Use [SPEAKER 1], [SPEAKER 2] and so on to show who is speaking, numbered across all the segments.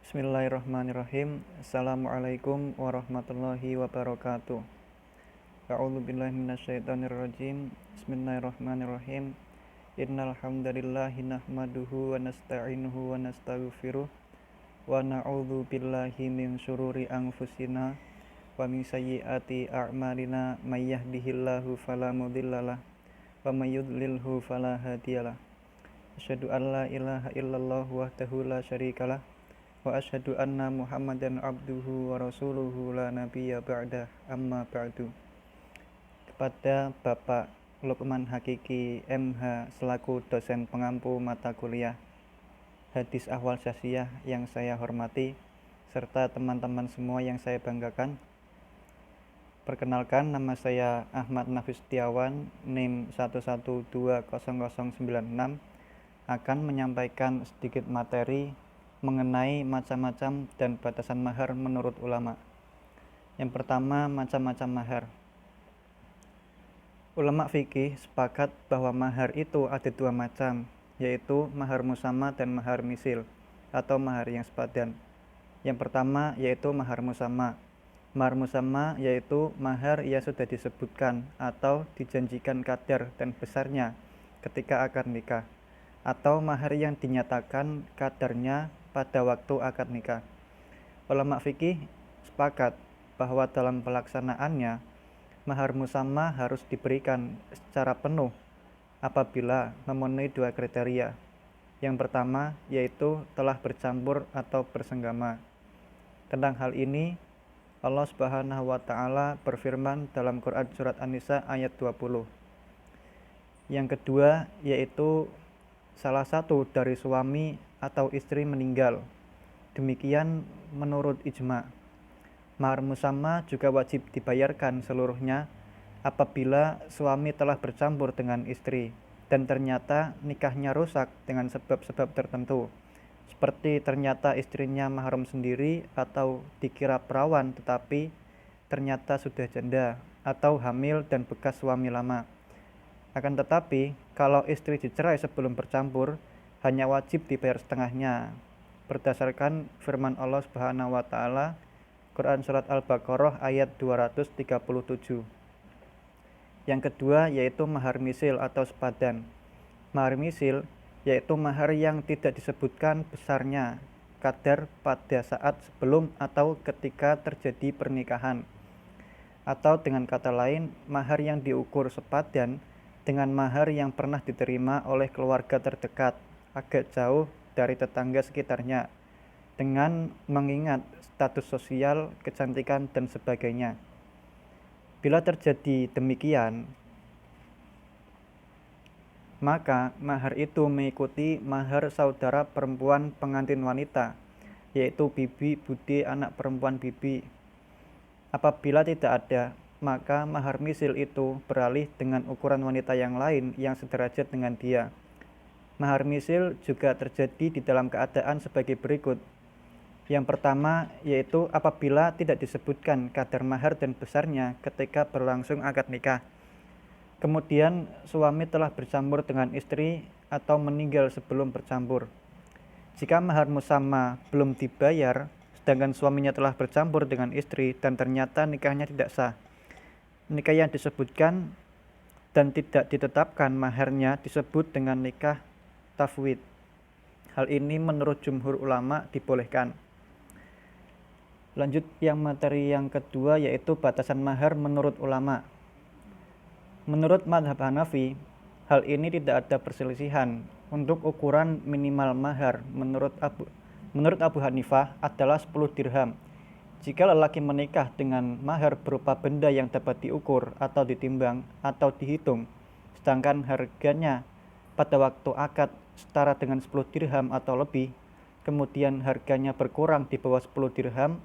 [SPEAKER 1] Bismillahirrahmanirrahim. Assalamualaikum warahmatullahi wabarakatuh. A'udzubillahi minasyaitonirrajim. Bismillahirrahmanirrahim. Innal hamdalillahi nahmaduhu wa nasta'inuhu wa nastaghfiruh wa na'udzu billahi min syururi anfusina wa min sayyiati a'malina may yahdihillahu fala mudhillalah wa may yudlilhu fala hadiyalah. Asyhadu an la ilaha illallah wahdahu la syarikalah wa asyhadu anna Muhammadan abduhu wa rasuluhu la nabiyya ba'dah, amma ba'du. Kepada Bapak Lukman Hakiki MH selaku dosen pengampu mata kuliah Hadis Ahwal Syakhsiyah yang saya hormati, serta teman-teman semua yang saya banggakan. Perkenalkan, nama saya Ahmad Nafis Setiawan, NIM 1120096, akan menyampaikan sedikit materi mengenai macam-macam dan batasan mahar menurut ulama. Yang pertama, macam-macam mahar. Ulama fikih sepakat bahwa mahar itu ada dua macam, yaitu mahar musamma dan mahar misil atau mahar yang sepadan. Yang pertama yaitu mahar musamma. Mahar musamma yaitu mahar yang sudah disebutkan atau dijanjikan kadar dan besarnya ketika akad nikah, atau mahar yang dinyatakan kadarnya pada waktu akad nikah. Ulama fikih sepakat bahwa dalam pelaksanaannya mahar musamma harus diberikan secara penuh apabila memenuhi dua kriteria. Yang pertama yaitu telah bercampur atau bersenggama. Tentang hal ini Allah Subhanahu wa taala berfirman dalam Quran surat An-Nisa ayat 20. Yang kedua yaitu salah satu dari suami atau istri meninggal. Demikian menurut ijma. Mahar musamma juga wajib dibayarkan seluruhnya apabila suami telah bercampur dengan istri dan ternyata nikahnya rusak dengan sebab-sebab tertentu, seperti ternyata istrinya mahram sendiri atau dikira perawan tetapi ternyata sudah janda, atau hamil dan bekas suami lama. Akan tetapi, kalau istri dicerai sebelum bercampur, hanya wajib dibayar setengahnya, berdasarkan firman Allah Subhanahu wa taala Quran surat Al-Baqarah ayat 237. Yang kedua yaitu mahar misil atau sepadan. Mahar misil yaitu mahar yang tidak disebutkan besarnya kadar pada saat sebelum atau ketika terjadi pernikahan. Atau dengan kata lain, mahar yang diukur sepadan dengan mahar yang pernah diterima oleh keluarga terdekat agak jauh dari tetangga sekitarnya, dengan mengingat status sosial, kecantikan, dan sebagainya. Bila terjadi demikian, maka mahar itu mengikuti mahar saudara perempuan pengantin wanita, yaitu bibi, bude, anak perempuan bibi. Apabila tidak ada, maka mahar misil itu beralih dengan ukuran wanita yang lain yang sederajat dengan dia. Mahar misil juga terjadi di dalam keadaan sebagai berikut. Yang pertama yaitu apabila tidak disebutkan kadar mahar dan besarnya ketika berlangsung akad nikah. Kemudian suami telah bercampur dengan istri atau meninggal sebelum bercampur. Jika mahar musamma belum dibayar, sedangkan suaminya telah bercampur dengan istri dan ternyata nikahnya tidak sah, nikah yang disebutkan dan tidak ditetapkan maharnya disebut dengan nikah tafwid. Hal ini menurut jumhur ulama dibolehkan. Lanjut yang materi yang kedua yaitu batasan mahar menurut ulama. Menurut mazhab Hanafi, hal ini tidak ada perselisihan. Untuk ukuran minimal mahar menurut Abu Hanifah adalah 10 dirham. Jika lelaki menikah dengan mahar berupa benda yang dapat diukur atau ditimbang atau dihitung, sedangkan harganya pada waktu akad setara dengan 10 dirham atau lebih, kemudian harganya berkurang di bawah 10 dirham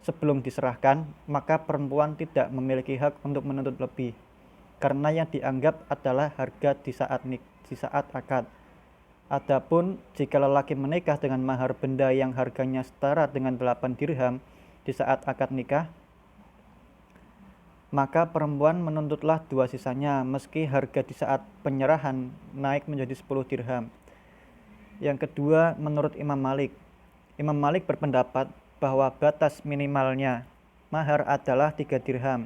[SPEAKER 1] sebelum diserahkan, maka perempuan tidak memiliki hak untuk menuntut lebih, karena yang dianggap adalah harga di saat akad. Adapun jika lelaki menikah dengan mahar benda yang harganya setara dengan 8 dirham di saat akad nikah, maka perempuan menuntutlah dua sisanya meski harga di saat penyerahan naik menjadi 10 dirham. Yang kedua menurut Imam Malik. Imam Malik berpendapat bahwa batas minimalnya mahar adalah 3 dirham.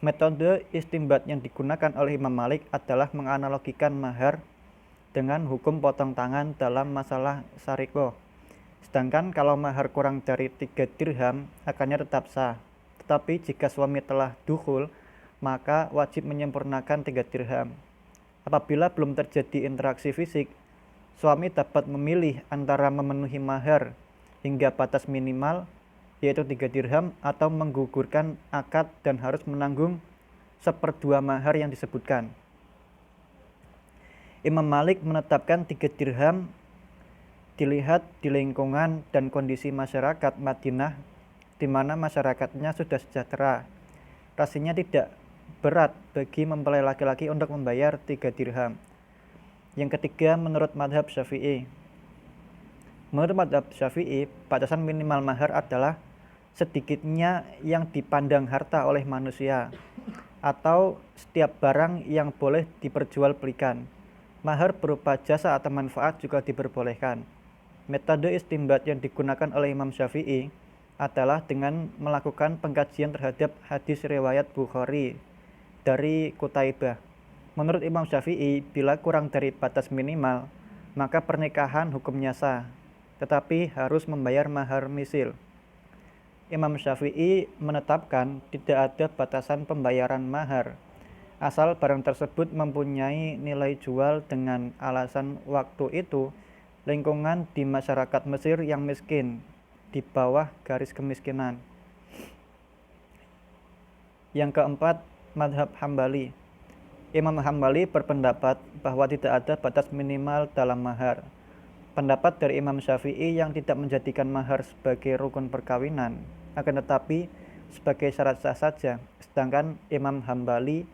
[SPEAKER 1] Metode istimbat yang digunakan oleh Imam Malik adalah menganalogikan mahar dengan hukum potong tangan dalam masalah syarikoh. Sedangkan kalau mahar kurang dari 3 dirham, akarnya tetap sah. Tetapi jika suami telah dukhul, maka wajib menyempurnakan 3 dirham. Apabila belum terjadi interaksi fisik, suami dapat memilih antara memenuhi mahar hingga batas minimal, yaitu 3 dirham, atau menggugurkan akad dan harus menanggung 1/2 mahar yang disebutkan. Imam Malik menetapkan 3 dirham dilihat di lingkungan dan kondisi masyarakat Madinah, di mana masyarakatnya sudah sejahtera. Rasanya tidak berat bagi mempelai laki-laki untuk membayar 3 dirham. Yang ketiga, menurut madhab Syafi'i. Menurut madhab Syafi'i, batasan minimal mahar adalah sedikitnya yang dipandang harta oleh manusia, atau setiap barang yang boleh diperjualbelikan. Mahar berupa jasa atau manfaat juga diperbolehkan. Metode istimbat yang digunakan oleh Imam Syafi'i adalah dengan melakukan pengkajian terhadap hadis riwayat Bukhari dari Qutaibah. Menurut Imam Syafi'i, bila kurang dari batas minimal, maka pernikahan hukumnya sah, tetapi harus membayar mahar misil. Imam Syafi'i menetapkan tidak ada batasan pembayaran mahar, asal barang tersebut mempunyai nilai jual dengan alasan waktu itu lingkungan di masyarakat Mesir yang miskin, di bawah garis kemiskinan. Yang keempat, madhab Hambali. Imam Hambali berpendapat bahwa tidak ada batas minimal dalam mahar. Pendapat dari Imam Syafi'i yang tidak menjadikan mahar sebagai rukun perkawinan, akan tetapi sebagai syarat sah saja. Sedangkan Imam Hambali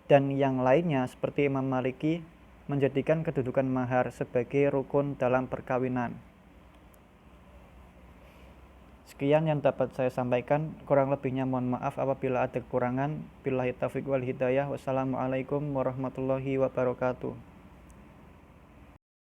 [SPEAKER 1] dan yang lainnya seperti Imam Maliki menjadikan kedudukan mahar sebagai rukun dalam perkawinan. Sekian yang dapat saya sampaikan, kurang lebihnya mohon maaf apabila ada kekurangan. Billahi taufiq wal hidayah. Wassalamualaikum warahmatullahi wabarakatuh.